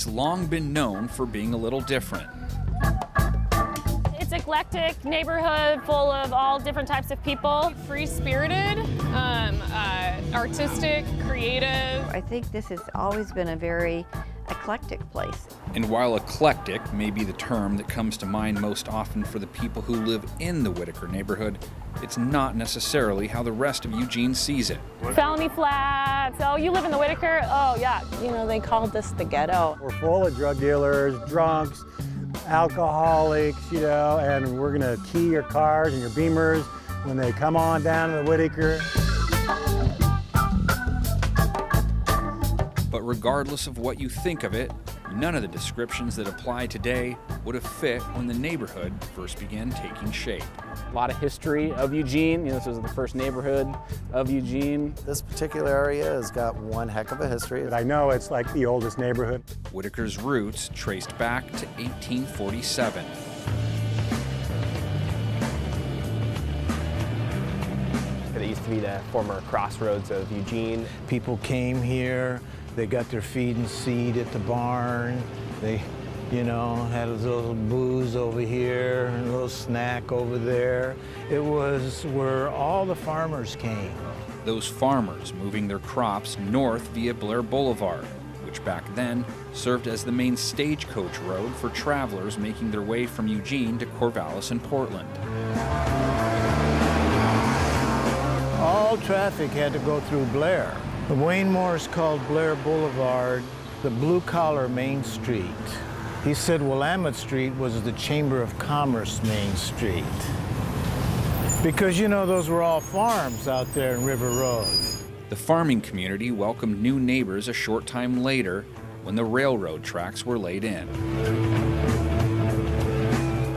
it's long been known for being a little different. It's eclectic neighborhood full of all different types of people. Free-spirited, artistic, creative. I think this has always been a very eclectic place. And while eclectic may be the term that comes to mind most often for the people who live in the Whitaker neighborhood, it's not necessarily how the rest of Eugene sees it. Felony Flats, oh, you live in the Whitaker? Oh, yeah. You know, they called this the ghetto. We're full of drug dealers, drunks, alcoholics, and we're gonna key your cars and your Beamers when they come on down to the Whitaker. But regardless of what you think of it, none of the descriptions that apply today would have fit when the neighborhood first began taking shape. A lot of history of Eugene. This was the first neighborhood of Eugene. This particular area has got one heck of a history. But I know it's like the oldest neighborhood. Whitaker's roots traced back to 1847. It used to be the former crossroads of Eugene. People came here, they got their feed and seed at the barn. They, had a little booze over here, and a little snack over there. It was where all the farmers came. Those farmers moving their crops north via Blair Boulevard, which back then served as the main stagecoach road for travelers making their way from Eugene to Corvallis and Portland. All traffic had to go through Blair. The Wayne Morris called Blair Boulevard the blue-collar Main Street. He said Willamette Street was the Chamber of Commerce Main Street. Because, those were all farms out there in River Road. The farming community welcomed new neighbors a short time later when the railroad tracks were laid in.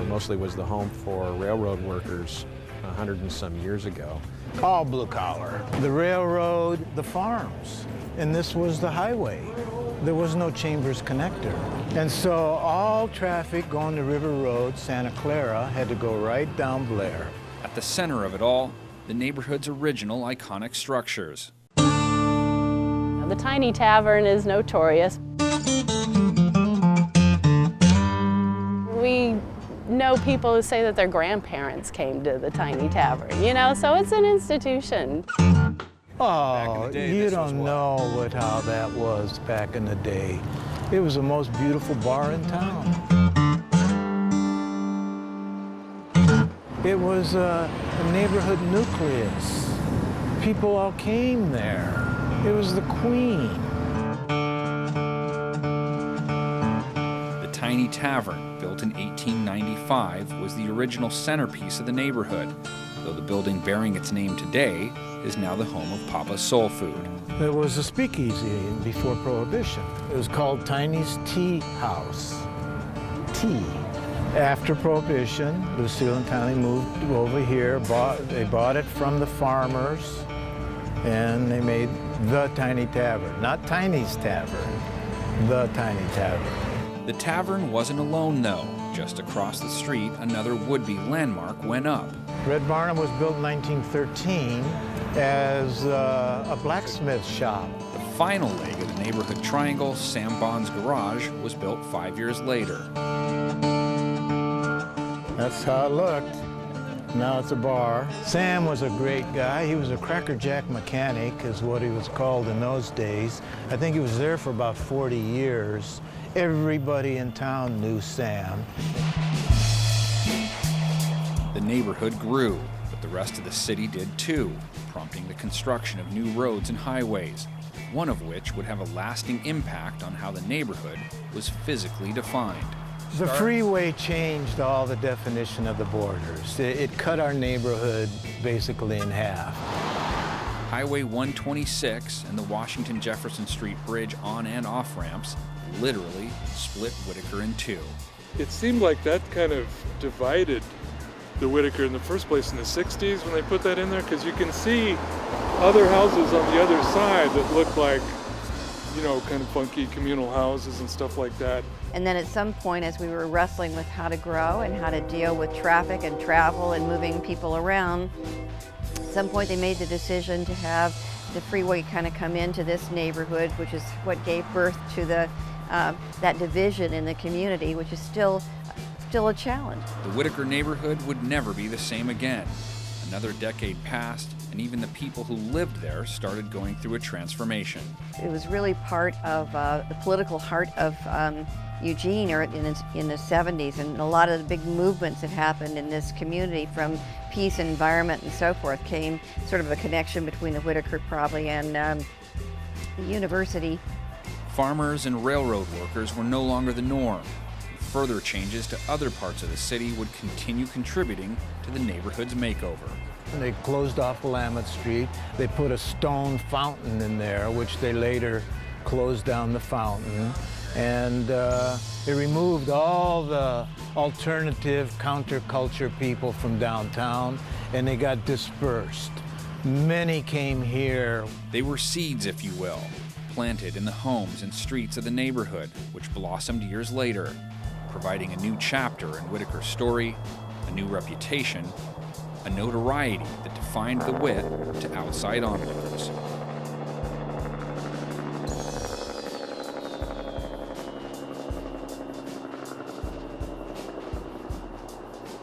It mostly was the home for railroad workers 100 and some years ago. All blue collar. The railroad, the farms, and this was the highway. There was no Chambers connector. And so all traffic going to River Road, Santa Clara, had to go right down Blair. At the center of it all, the neighborhood's original iconic structures. The Tiny Tavern is notorious. We know people who say that their grandparents came to the Tiny Tavern, so it's an institution. Oh, you don't know how that was back in the day. It was the most beautiful bar in town. It was a neighborhood nucleus. People all came there. It was the Queen. The Tiny Tavern, built in 1895, was the original centerpiece of the neighborhood, though the building bearing its name today is now the home of Papa's Soul Food. It was a speakeasy before Prohibition. It was called Tiny's Tea House. Tea. After Prohibition, Lucille and Tiny moved over here. They bought it from the farmers, and they made the Tiny Tavern. Not Tiny's Tavern, the Tiny Tavern. The tavern wasn't alone, though. Just across the street, another would-be landmark went up. Red Barnum was built in 1913 as a blacksmith shop. The final leg of the neighborhood triangle, Sam Bond's Garage, was built 5 years later. That's how it looked. Now it's a bar. Sam was a great guy. He was a crackerjack mechanic, is what he was called in those days. I think he was there for about 40 years. Everybody in town knew Sam. The neighborhood grew, but the rest of the city did too, prompting the construction of new roads and highways, one of which would have a lasting impact on how the neighborhood was physically defined. The freeway changed all the definition of the borders. It cut our neighborhood basically in half. Highway 126 and the Washington Jefferson Street Bridge on and off ramps literally split Whitaker in two. It seemed like that kind of divided the Whitaker in the first place in the 60s when they put that in there, because you can see other houses on the other side that look like, kind of funky communal houses and stuff like that. And then at some point, as we were wrestling with how to grow and how to deal with traffic and travel and moving people around, at some point they made the decision to have the freeway kind of come into this neighborhood, which is what gave birth to the that division in the community, which is still a challenge. The Whitaker neighborhood would never be the same again. Another decade passed, and even the people who lived there started going through a transformation. It was really part of the political heart of Eugene in the 70s, and a lot of the big movements that happened in this community, from peace, environment, and so forth, came sort of a connection between the Whitaker probably and the university. Farmers and railroad workers were no longer the norm. Further changes to other parts of the city would continue contributing to the neighborhood's makeover. They closed off Willamette Street. They put a stone fountain in there, which they later closed down the fountain. And they removed all the alternative counterculture people from downtown, and they got dispersed. Many came here. They were seeds, if you will, planted in the homes and streets of the neighborhood, which blossomed years later, providing a new chapter in Whitaker's story, a new reputation, a notoriety that defined the Whit to outside onlookers.